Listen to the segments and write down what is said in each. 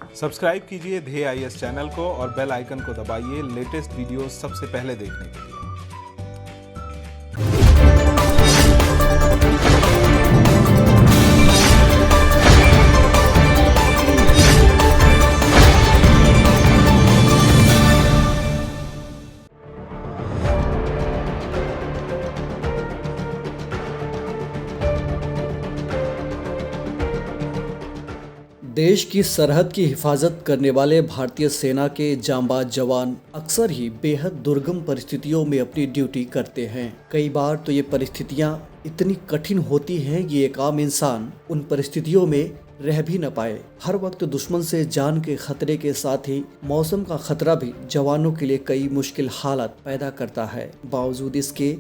Subscribe कीजिए ध्येय IAS channel को और बेल आइकन को दबाइए लेटेस्ट वीडियो सबसे पहले देखने के लिए। देश की सरहद की हिफाजत करने वाले भारतीय सेना के जांबाज जवान अक्सर ही बेहद दुर्गम परिस्थितियों में अपनी ड्यूटी करते हैं। कई बार तो ये परिस्थितियां इतनी कठिन होती हैं कि एक आम इंसान उन परिस्थितियों में रह भी न पाए। हर वक्त दुश्मन से जान के खतरे के साथ ही मौसम का खतरा भी जवानों के लिए कई मुश्किल हालात पैदा करता है। बावजूद इसके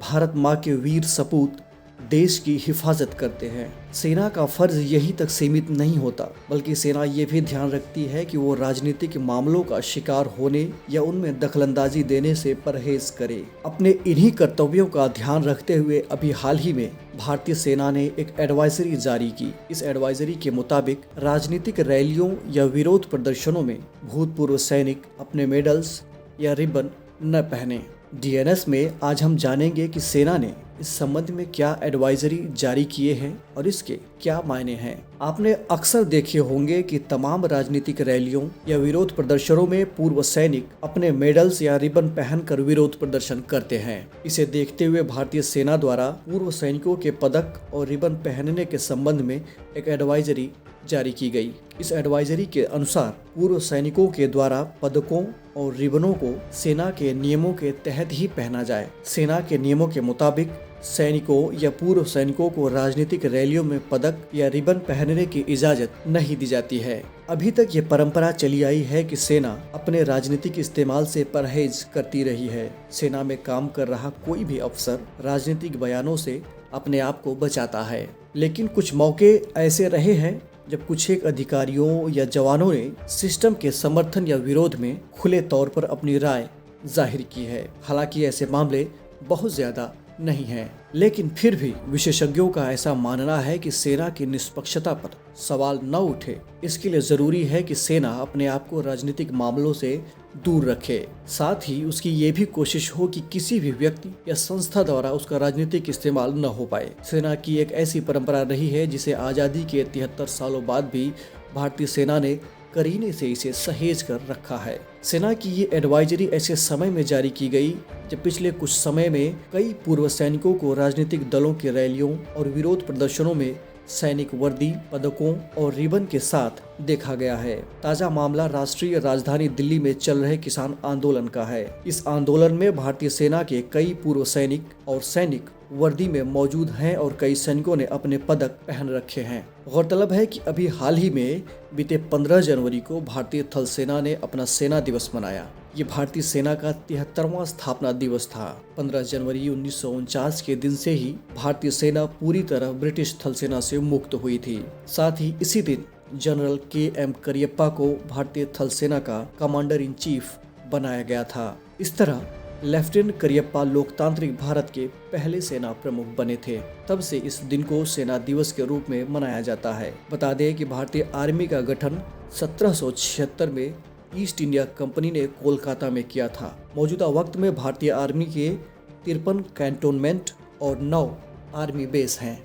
भारत माँ के वीर सपूत देश की हिफाजत करते हैं। सेना का फर्ज यही तक सीमित नहीं होता, बल्कि सेना ये भी ध्यान रखती है कि वो राजनीतिक मामलों का शिकार होने या उनमें दखलंदाजी देने से परहेज करे। अपने इन्हीं कर्तव्यों का ध्यान रखते हुए अभी हाल ही में भारतीय सेना ने एक एडवाइजरी जारी की। इस एडवाइजरी के मुताबिक राजनीतिक रैलियों या विरोध प्रदर्शनों में भूतपूर्व सैनिक अपने मेडल्स या रिबन न पहने। डीएनएस में आज हम जानेंगे कि सेना ने इस संबंध में क्या एडवाइजरी जारी किए हैं और इसके क्या मायने हैं। आपने अक्सर देखे होंगे कि तमाम राजनीतिक रैलियों या विरोध प्रदर्शनों में पूर्व सैनिक अपने मेडल्स या रिबन पहनकर विरोध प्रदर्शन करते हैं। इसे देखते हुए भारतीय सेना द्वारा पूर्व सैनिकों के पदक और रिबन पहनने के संबंध में एक एडवाइजरी जारी की गई। इस एडवाइजरी के अनुसार पूर्व सैनिकों के द्वारा पदकों और रिबनों को सेना के नियमों के तहत ही पहना जाए। सेना के नियमों के मुताबिक सैनिकों या पूर्व सैनिकों को राजनीतिक रैलियों में पदक या रिबन पहनने की इजाजत नहीं दी जाती है। अभी तक ये परंपरा चली आई है कि सेना अपने राजनीतिक इस्तेमाल से परहेज करती रही है। सेना में काम कर रहा कोई भी अफसर राजनीतिक बयानों से अपने आप को बचाता है, लेकिन कुछ मौके ऐसे रहे हैं जब कुछ एक अधिकारियों या जवानों ने सिस्टम के समर्थन या विरोध में खुले तौर पर अपनी राय जाहिर की है। हालांकि ऐसे मामले बहुत ज्यादा नहीं हैं, लेकिन फिर भी विशेषज्ञों का ऐसा मानना है कि सेना की निष्पक्षता पर सवाल न उठे, इसके लिए जरूरी है कि सेना अपने आप को राजनीतिक मामलों से दूर रखे। साथ ही उसकी ये भी कोशिश हो कि किसी भी व्यक्ति या संस्था द्वारा उसका राजनीतिक इस्तेमाल न हो पाए। सेना की एक ऐसी परंपरा रही है जिसे आज़ादी के 73 सालों बाद भी भारतीय सेना ने करीने से इसे सहेज कर रखा है। सेना की ये एडवाइजरी ऐसे समय में जारी की गई जब पिछले कुछ समय में कई पूर्व सैनिकों को राजनीतिक दलों की रैलियों और विरोध प्रदर्शनों में सैनिक वर्दी, पदकों और रिबन के साथ देखा गया है। ताजा मामला राष्ट्रीय राजधानी दिल्ली में चल रहे किसान आंदोलन का है। इस आंदोलन में भारतीय सेना के कई पूर्व सैनिक और सैनिक वर्दी में मौजूद हैं और कई सैनिकों ने अपने पदक पहन रखे हैं। गौरतलब है कि अभी हाल ही में बीते 15 जनवरी को भारतीय थल सेना ने अपना सेना दिवस मनाया। ये भारतीय सेना का 73वां स्थापना दिवस था। 15 जनवरी 1949 के दिन से ही भारतीय सेना पूरी तरह ब्रिटिश थल सेना से मुक्त हुई थी। साथ ही इसी दिन जनरल KM करियप्पा को भारतीय थल सेना का कमांडर इन चीफ बनाया गया था। इस तरह लेफ्टिनेंट करियप्पा लोकतांत्रिक भारत के पहले सेना प्रमुख बने थे। तब से इस दिन को सेना दिवस के रूप में मनाया जाता है। बता दें कि भारतीय आर्मी का गठन 1776 में ईस्ट इंडिया कंपनी ने कोलकाता में किया था। मौजूदा वक्त में भारतीय आर्मी के 53 कैंटोनमेंट और 9 आर्मी बेस हैं।